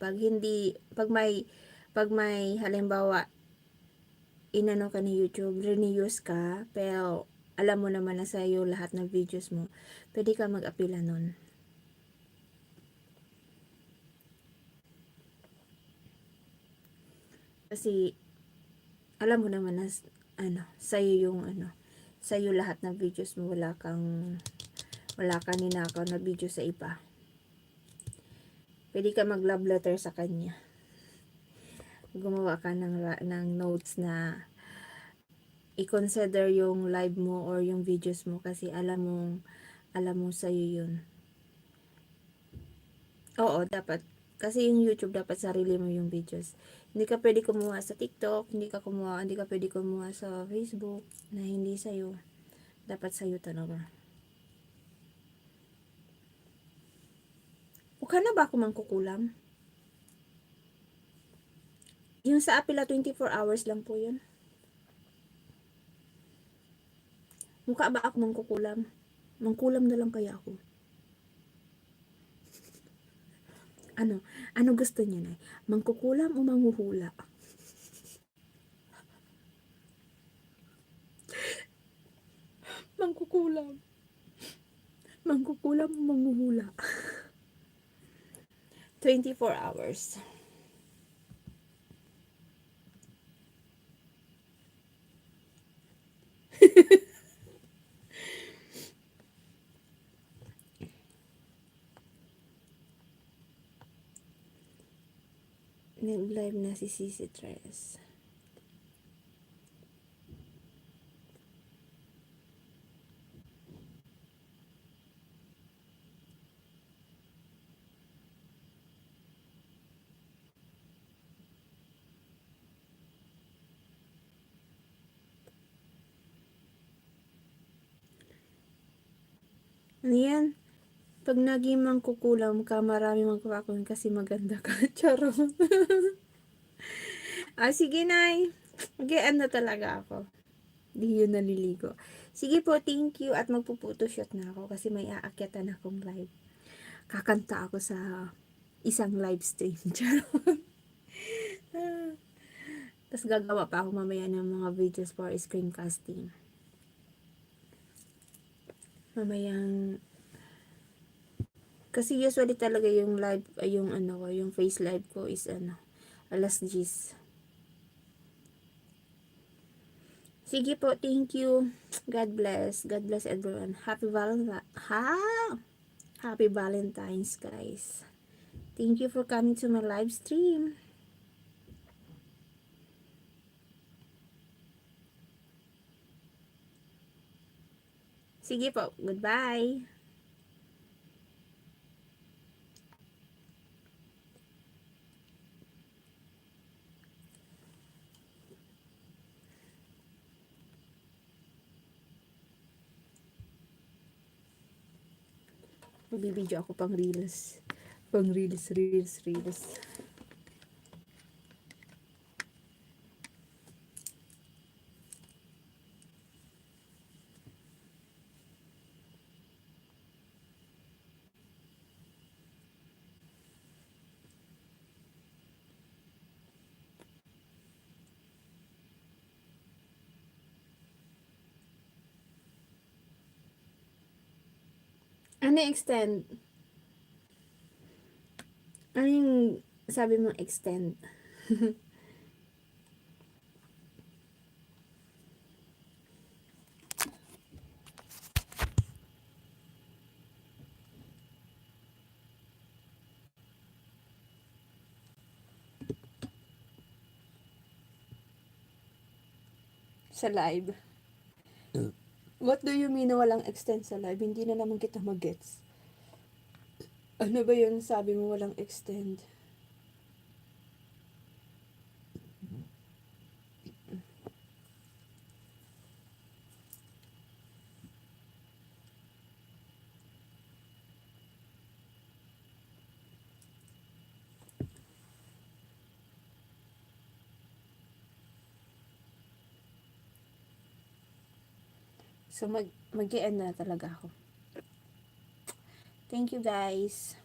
pag may halimbawa inano ka ni YouTube, renews ka, pero alam mo naman na sa'yo lahat ng videos mo, pwede ka mag-apila nun. Kasi alam mo naman na sa'yo lahat ng videos mo, wala kang ninakaw na video sa iba. Pwede ka mag-love letter sa kanya. Gumawa ka ng notes na i-consider yung live mo or yung videos mo kasi alam mo sa'yo yun. Oo, dapat. Kasi yung YouTube dapat sarili mo yung videos. Hindi ka pwede kumuha sa TikTok, hindi ka pwede kumuha sa Facebook na hindi sa'yo. Dapat sa'yo talaga. Mukha na ba ako mangkukulam? Yung sa Apila 24 hours lang po yun. Mukha ba ako mangkukulam? Mangkulam na lang kaya ako. Ano gusto niyo na? Mangkukulam o manghuhula? Mangkukulam. Mangkukulam o manghuhula? 24 hours. Nag-live na si Sisi Tres. Ano yan? Pag naging mangkukulam ka, marami magkakakunin kasi maganda ka. Charot. Sige, Nay. Mag-e-end na talaga ako. Di yun naliligo. Sige po, thank you. At magpuputo-shot na ako kasi may aakyatan akong live. Kakanta ako sa isang live stream. Charot. Tapos gagawa pa ako mamaya ng mga videos for screencasting. Mamayang kasi usually talaga yung live yung face live ko is alas 10. Sige po, thank you. God bless. God bless everyone. Happy Valentine's, guys. Thank you for coming to my live stream. Sige po, goodbye. Magbibideo ako pang reels. Pang reels. Ano yung extend? Ano yung sabi mo extend? Sa live. What do you mean na walang extend sa live? Hindi na naman kita mag-gets. Ano ba yun sabi mo walang extend? So mag-e-end na talaga ako. Thank you, guys.